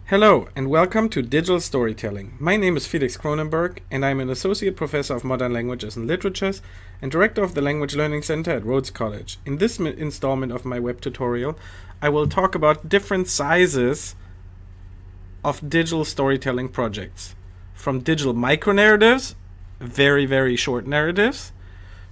Hello and welcome to Digital Storytelling. My name is Felix Cronenberg and I'm an Associate Professor of Modern Languages and Literatures and Director of the Language Learning Center at Rhodes College. In this installment of my web tutorial, I will talk about different sizes of digital storytelling projects. From digital micronarratives, very short narratives,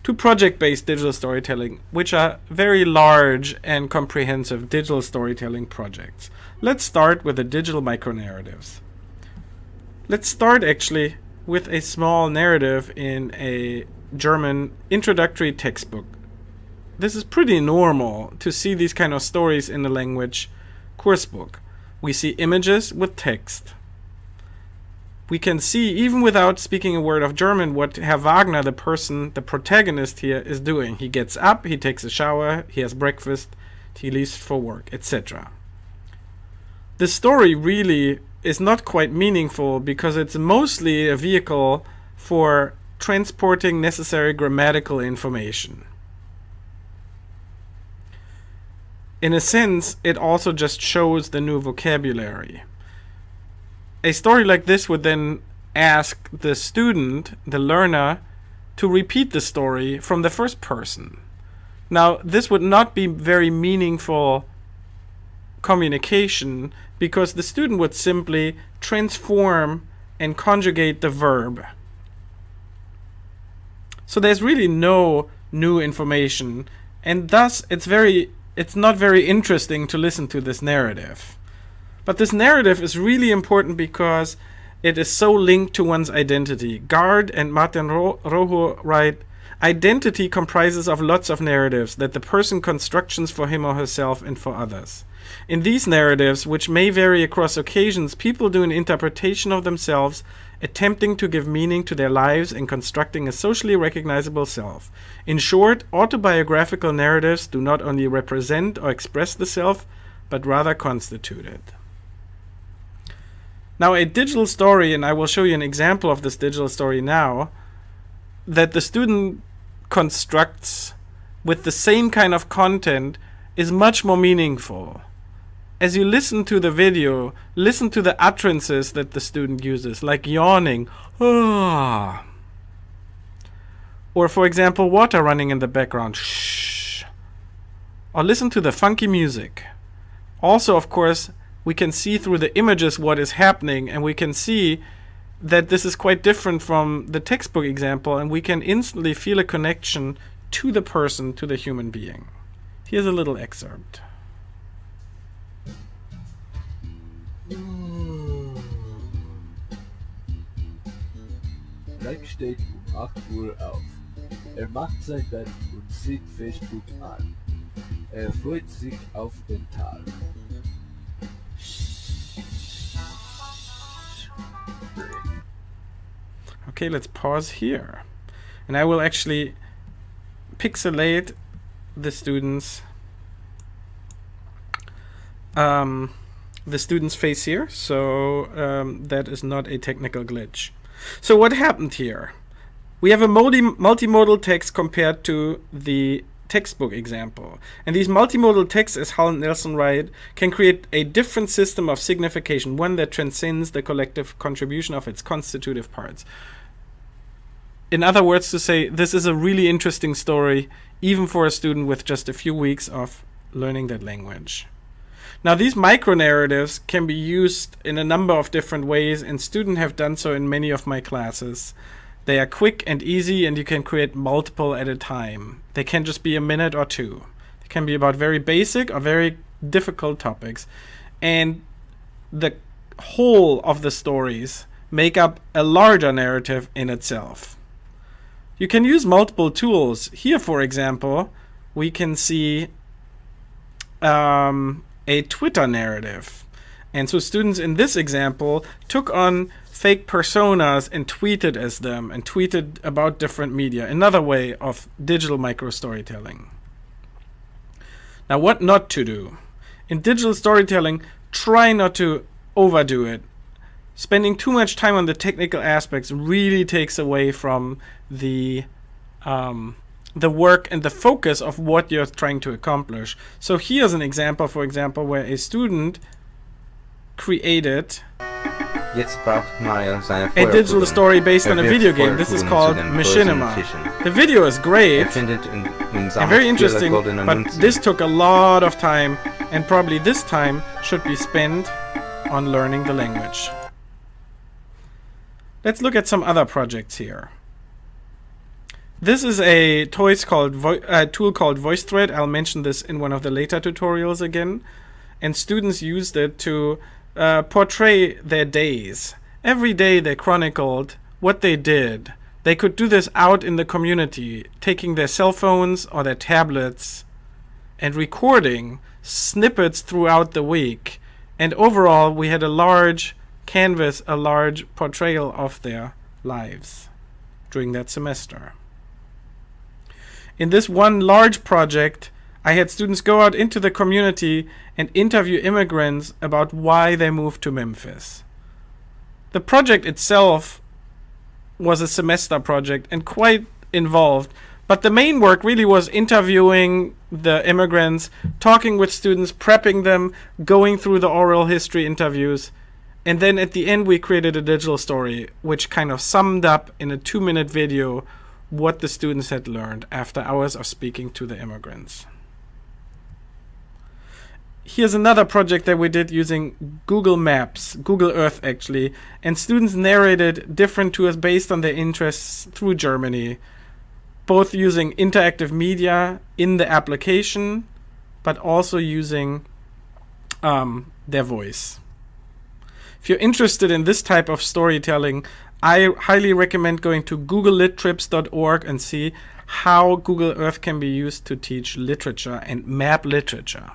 to project-based digital storytelling, which are very large and comprehensive digital storytelling projects. Let's start with the digital micronarratives. Let's start actually with a small narrative in a German introductory textbook. This is pretty normal to see these kind of stories in the language course book. We see images with text. We can see, even without speaking a word of German, what Herr Wagner, the protagonist here, is doing. He gets up, he takes a shower, he has breakfast, he leaves for work, etc. The story really is not quite meaningful because it's mostly a vehicle for transporting necessary grammatical information. In a sense, it also just shows the new vocabulary. A story like this would then ask the student, the learner, to repeat the story from the first person. Now, this would not be very meaningful communication because the student would simply transform and conjugate the verb. So there's really no new information, and thus it's not very interesting to listen to this narrative. But this narrative is really important because it is so linked to one's identity. Gard and Martin Rojo write, "Identity comprises of lots of narratives that the person constructions for him or herself and for others. In these narratives, which may vary across occasions, people do an interpretation of themselves, attempting to give meaning to their lives and constructing a socially recognizable self. In short, autobiographical narratives do not only represent or express the self, but rather constitute it." Now, a digital story, and I will show you an example of this digital story now, that the student constructs with the same kind of content is much more meaningful. As you listen to the video, listen to the utterances that the student uses, like yawning, ah, or for example, water running in the background, shh, or listen to the funky music. Also, of course, we can see through the images what is happening, and we can see that this is quite different from the textbook example, and we can instantly feel a connection to the person, to the human being. Here's a little excerpt. Frank steht 8 Uhr auf. Macht sein Bett und sieht Facebook an. Freut sich auf den Tag. Okay, let's pause here. And I will actually pixelate the student's face here, so that is not a technical glitch. So what happened here? We have a multimodal text compared to the textbook example. And these multimodal texts, as Hal and Nelson write, can create a different system of signification, one that transcends the collective contribution of its constitutive parts. In other words, to say, this is a really interesting story, even for a student with just a few weeks of learning that language. Now, these micronarratives can be used in a number of different ways, and students have done so in many of my classes. They are quick and easy, and you can create multiple at a time. They can just be a minute or two. They can be about very basic or very difficult topics. And the whole of the stories make up a larger narrative in itself. You can use multiple tools. Here, for example, we can see a Twitter narrative. And so students in this example took on fake personas and tweeted as them and tweeted about different media. Another way of digital micro storytelling. Now, what not to do? In digital storytelling, try not to overdo it. Spending too much time on the technical aspects really takes away from the work and the focus of what you're trying to accomplish. So here's an example, for example, where a student created Jetzt braucht Mario seine a digital Feuerkugeln. story based on a wirft video game. This is Feuerkugeln called zu den Machinima. bösen Fischen. The video is great findet in and Samt very viele interesting, goldene but Münzen. this took a lot of time, and probably this time should be spent on learning the language. Let's look at some other projects here. This is a tool called VoiceThread. I'll mention this in one of the later tutorials again. And students used it to portray their days. Every day they chronicled what they did. They could do this out in the community, taking their cell phones or their tablets and recording snippets throughout the week. And overall, we had a large canvas, a large portrayal of their lives during that semester. In this one large project, I had students go out into the community and interview immigrants about why they moved to Memphis. The project itself was a semester project and quite involved, but the main work really was interviewing the immigrants, talking with students, prepping them, going through the oral history interviews, and then at the end we created a digital story which kind of summed up in a 2-minute video what the students had learned after hours of speaking to the immigrants. Here's another project that we did using Google Maps, Google Earth actually, and students narrated different tours based on their interests through Germany, both using interactive media in the application, but also using their voice. If you're interested in this type of storytelling, I highly recommend going to googlelittrips.org and see how Google Earth can be used to teach literature and map literature.